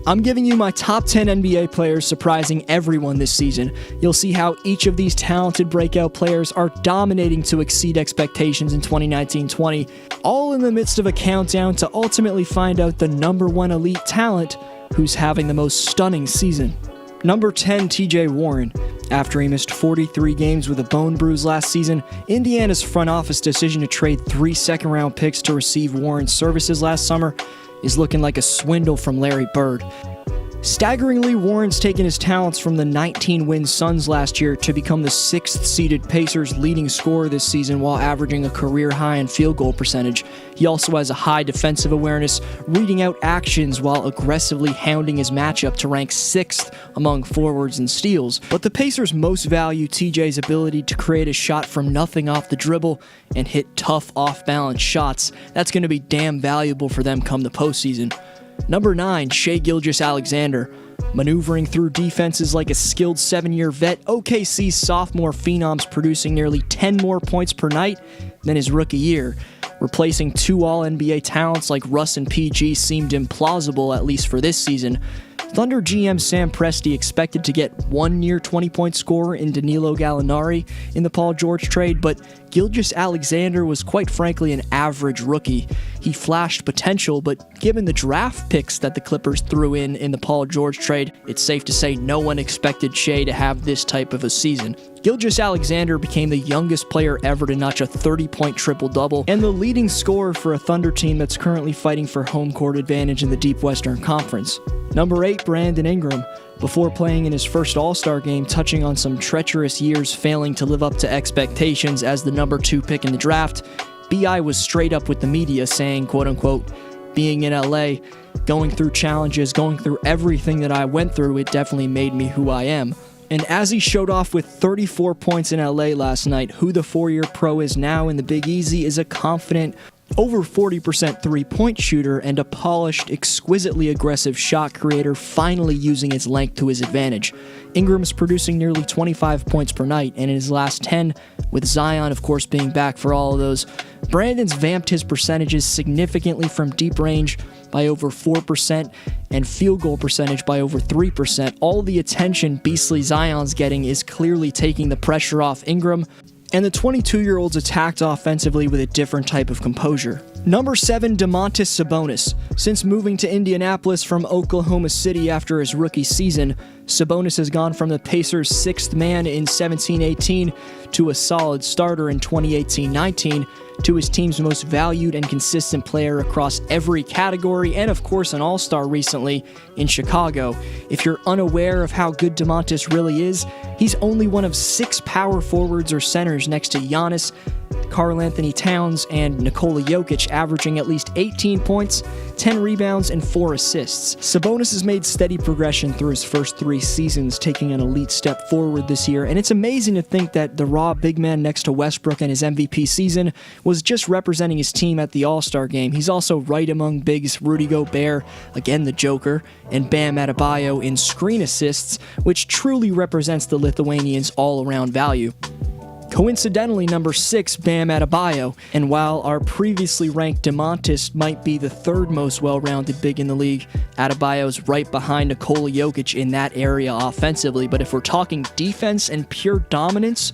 I'm giving you my top 10 NBA players surprising everyone this season. You'll see how each of these talented breakout players are dominating to exceed expectations in 2019-20, all in the midst of a countdown to ultimately find out the number one elite talent who's having the most stunning season. Number 10, TJ Warren. After he missed 43 games with a bone bruise last season, Indiana's front office decision to trade 3 second-round picks to receive Warren's services last summer is looking like a swindle from Larry Bird. Staggeringly, Warren's taken his talents from the 19-win Suns last year to become the 6th-seeded Pacers' leading scorer this season while averaging a career-high in field goal percentage. He also has a high defensive awareness, reading out actions while aggressively hounding his matchup to rank 6th among forwards and steals. But the Pacers most value TJ's ability to create a shot from nothing off the dribble and hit tough off-balance shots. That's going to be damn valuable for them come the postseason. Number 9, Shai Gilgeous-Alexander. Maneuvering through defenses like a skilled 7-year vet, OKC's sophomore phenom's producing nearly 10 more points per night than his rookie year. Replacing 2 All-NBA talents like Russ and PG seemed implausible, at least for this season. Thunder GM Sam Presti expected to get one near 20-point scorer in Danilo Gallinari in the Paul George trade, but Gilgeous-Alexander was quite frankly an average rookie. He flashed potential, but given the draft picks that the Clippers threw in the Paul George trade, it's safe to say no one expected Shai to have this type of a season. Gilgeous-Alexander became the youngest player ever to notch a 30-point triple-double and the leading scorer for a Thunder team that's currently fighting for home court advantage in the Deep Western Conference. Number 8, Brandon Ingram. Before playing in his first All-Star game, touching on some treacherous years failing to live up to expectations as the number 2 pick in the draft, B.I. was straight up with the media saying, quote-unquote, being in LA, going through challenges, going through everything that I went through, it definitely made me who I am. And as he showed off with 34 points in LA last night, who the 4-year pro is now in the Big Easy is a confident, over 40% three-point shooter and a polished, exquisitely aggressive shot creator, finally using his length to his advantage. Ingram's producing nearly 25 points per night, and in his last 10, with Zion of course being back for all of those, Brandon's vamped his percentages significantly from deep range by over 4% and field goal percentage by over 3%. All the attention beastly Zion's getting is clearly taking the pressure off Ingram, and the 22-year-old's attacked offensively with a different type of composure. Number 7, Domantas Sabonis. Since moving to Indianapolis from Oklahoma City after his rookie season, Sabonis has gone from the Pacers' 6th man in 17-18 to a solid starter in 2018-19 to his team's most valued and consistent player across every category and of course an all-star recently in Chicago. If you're unaware of how good Domantas really is, he's only one of 6 power forwards or centers next to Giannis, Karl-Anthony Towns, and Nikola Jokic, averaging at least 18 points, 10 rebounds, and 4 assists. Sabonis has made steady progression through his first 3 seasons, taking an elite step forward this year, and it's amazing to think that the raw big man next to Westbrook in his MVP season was just representing his team at the All-Star game. He's also right among bigs Rudy Gobert, again the Joker, and Bam Adebayo in screen assists, which truly represents the Lithuanians' all-around value. Coincidentally, number 6, Bam Adebayo, and while our previously ranked Domantas might be the 3rd most well-rounded big in the league, Adebayo's right behind Nikola Jokic in that area offensively, but if we're talking defense and pure dominance,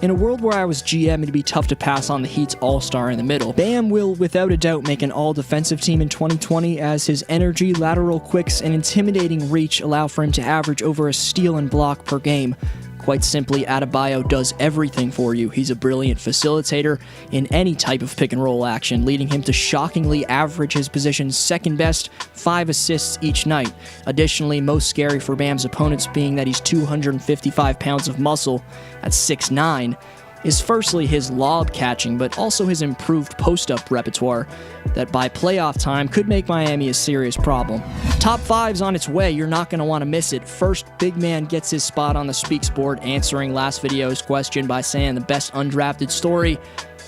in a world where I was GM, it'd be tough to pass on the Heat's all-star in the middle. Bam will without a doubt make an all-defensive team in 2020 as his energy, lateral quicks, and intimidating reach allow for him to average over a steal and block per game. Quite simply, Adebayo does everything for you. He's a brilliant facilitator in any type of pick-and-roll action, leading him to shockingly average his position's second best 5 assists each night. Additionally, most scary for Bam's opponents being that he's 255 pounds of muscle at 6'9", is firstly his lob catching, but also his improved post-up repertoire that by playoff time could make Miami a serious problem. Top 5's on its way, you're not going to want to miss it. First, big man gets his spot on the Speaks board, answering last video's question by saying the best undrafted story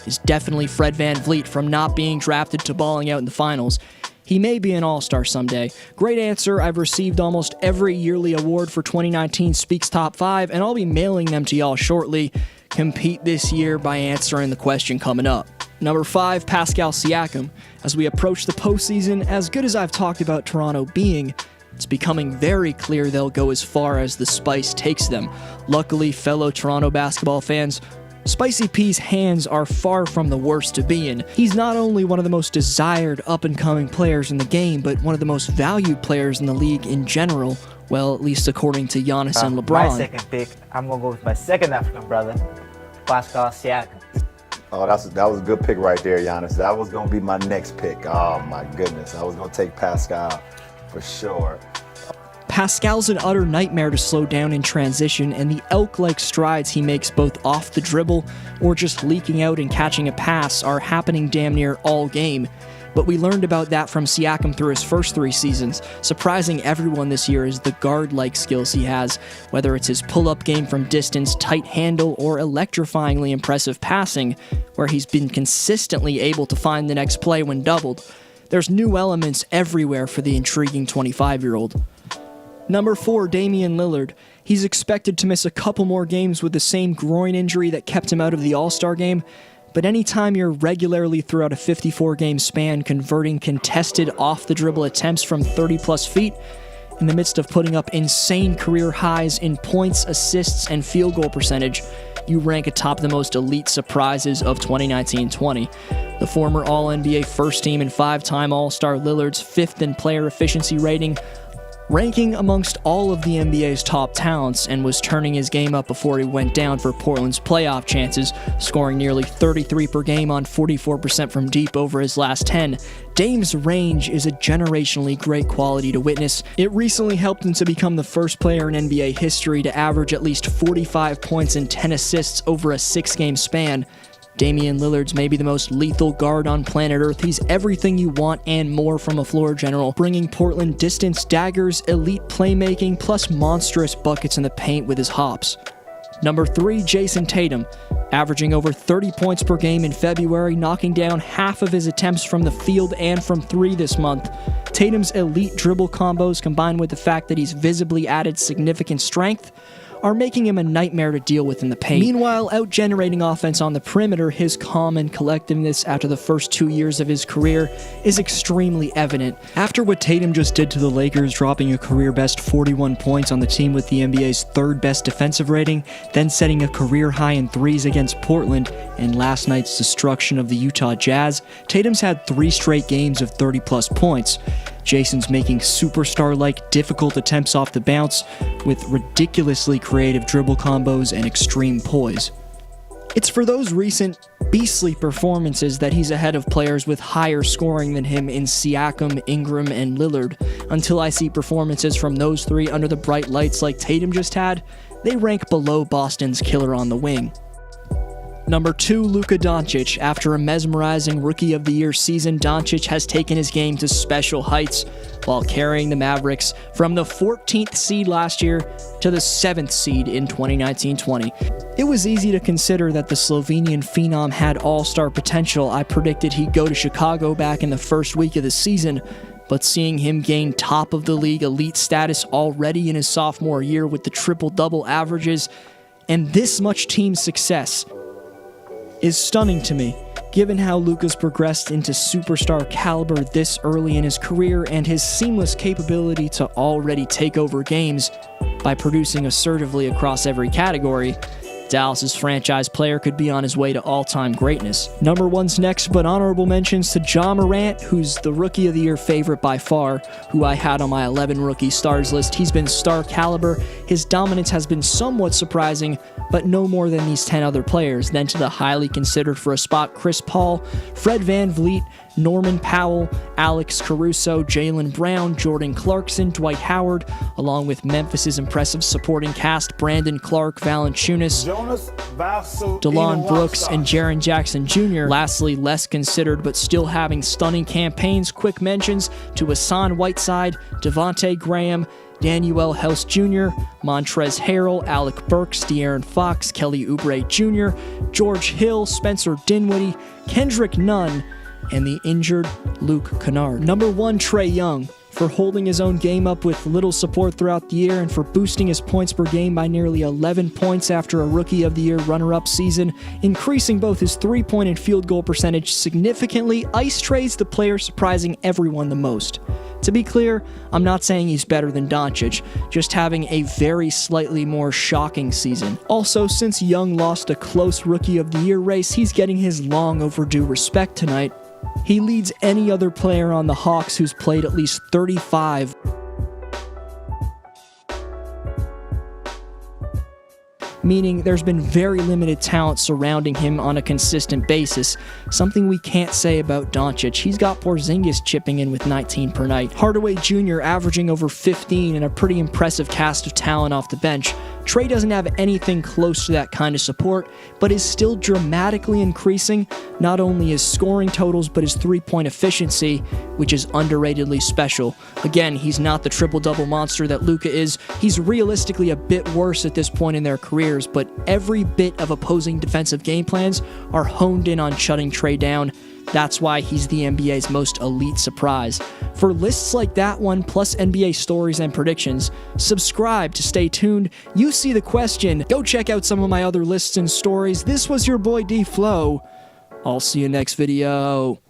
is definitely Fred VanVleet from not being drafted to balling out in the finals. He may be an all-star someday. Great answer. I've received almost every yearly award for 2019 Speaks Top 5, and I'll be mailing them to y'all shortly. Compete this year by answering the question coming up. Number 5, Pascal Siakam. As we approach the postseason, as good as I've talked about Toronto being, It's becoming very clear they'll go as far as the spice takes them. Luckily, fellow Toronto basketball fans, Spicy P's hands are far from the worst to be in. He's not only one of the most desired up-and-coming players in the game, but one of the most valued players in the league in general. Well, at least according to Giannis and LeBron. My second pick, I'm going to go with my second African brother, Pascal Siakam. Oh, that was a good pick right there, Giannis. That was going to be my next pick. Oh, my goodness. I was going to take Pascal for sure. Pascal's an utter nightmare to slow down in transition, and the elk-like strides he makes both off the dribble or just leaking out and catching a pass are happening damn near all game. But we learned about that from Siakam through his first 3 seasons. Surprising everyone this year is the guard-like skills he has, whether it's his pull-up game from distance, tight handle, or electrifyingly impressive passing, where he's been consistently able to find the next play when doubled. There's new elements everywhere for the intriguing 25-year-old. Number 4, Damian Lillard. He's expected to miss a couple more games with the same groin injury that kept him out of the All-Star game, but anytime you're regularly throughout a 54-game span converting contested off-the-dribble attempts from 30-plus feet, in the midst of putting up insane career highs in points, assists, and field goal percentage, you rank atop the most elite surprises of 2019-20. The former All-NBA first team and 5-time All-Star Lillard's 5th in player efficiency rating, ranking amongst all of the NBA's top talents, and was turning his game up before he went down for Portland's playoff chances, scoring nearly 33 per game on 44% from deep over his last 10. Dame's range is a generationally great quality to witness. It recently helped him to become the first player in NBA history to average at least 45 points and 10 assists over a 6-game span. Damian Lillard's maybe the most lethal guard on planet Earth. He's everything you want and more from a floor general, bringing Portland distance daggers, elite playmaking, plus monstrous buckets in the paint with his hops. Number 3, Jason Tatum, averaging over 30 points per game in February, knocking down half of his attempts from the field and from 3 this month. Tatum's elite dribble combos, combined with the fact that he's visibly added significant strength, are making him a nightmare to deal with in the paint. Meanwhile, out-generating offense on the perimeter, his calm and collectiveness after the first 2 years of his career is extremely evident. After what Tatum just did to the Lakers, dropping a career-best 41 points on the team with the NBA's 3rd best defensive rating, then setting a career-high in threes against Portland, and last night's destruction of the Utah Jazz, Tatum's had 3 straight games of 30-plus points. Jason's making superstar-like difficult attempts off the bounce with ridiculously creative dribble combos and extreme poise. It's for those recent beastly performances that he's ahead of players with higher scoring than him in Siakam, Ingram, and Lillard. Until I see performances from those 3 under the bright lights like Tatum just had, they rank below Boston's killer on the wing. Number 2, Luka Doncic. After a mesmerizing Rookie of the Year season, Doncic has taken his game to special heights while carrying the Mavericks from the 14th seed last year to the 7th seed in 2019-20. It was easy to consider that the Slovenian phenom had all-star potential. I predicted he'd go to Chicago back in the first week of the season, but seeing him gain top of the league elite status already in his sophomore year with the triple-double averages and this much team success is stunning to me, given how Luka's progressed into superstar caliber this early in his career and his seamless capability to already take over games by producing assertively across every category. Dallas's franchise player could be on his way to all-time greatness. Number 1's next, but honorable mentions to Ja Morant, who's the Rookie of the Year favorite by far, who I had on my 11 rookie stars list. He's been star caliber. His dominance has been somewhat surprising, but no more than these 10 other players. Then to the highly considered for a spot Chris Paul, Fred VanVleet, Norman Powell, Alex Caruso, Jaylen Brown, Jordan Clarkson, Dwight Howard, along with Memphis's impressive supporting cast Brandon Clark, Valanciunas, Delon Brooks, and Jaren Jackson Jr. Lastly, less considered but still having stunning campaigns, quick mentions to Hassan Whiteside, Devontae Graham, Danuel House Jr., Montrezl Harrell, Alec Burks, De'Aaron Fox, Kelly Oubre Jr., George Hill, Spencer Dinwiddie, Kendrick Nunn, and the injured Luke Kennard. Number 1, Trae Young, for holding his own game up with little support throughout the year and for boosting his points per game by nearly 11 points after a Rookie of the Year runner-up season, increasing both his three-point and field goal percentage significantly. Ice Trae's the player surprising everyone the most. To be clear, I'm not saying he's better than Doncic, just having a very slightly more shocking season. Also, since Young lost a close Rookie of the Year race, he's getting his long overdue respect tonight. He leads any other player on the Hawks who's played at least 35. Meaning there's been very limited talent surrounding him on a consistent basis, something we can't say about Doncic. He's got Porzingis chipping in with 19 per night, Hardaway Jr. averaging over 15, and a pretty impressive cast of talent off the bench. Trey doesn't have anything close to that kind of support, but is still dramatically increasing not only his scoring totals, but his three-point efficiency, which is underratedly special. Again, he's not the triple-double monster that Luka is. He's realistically a bit worse at this point in their careers, but every bit of opposing defensive game plans are honed in on shutting Trey down. That's why he's the NBA's most elite surprise. For lists like that one, plus NBA stories and predictions, subscribe to stay tuned. You see the question. Go check out some of my other lists and stories. This was your boy D Flow. I'll see you next video.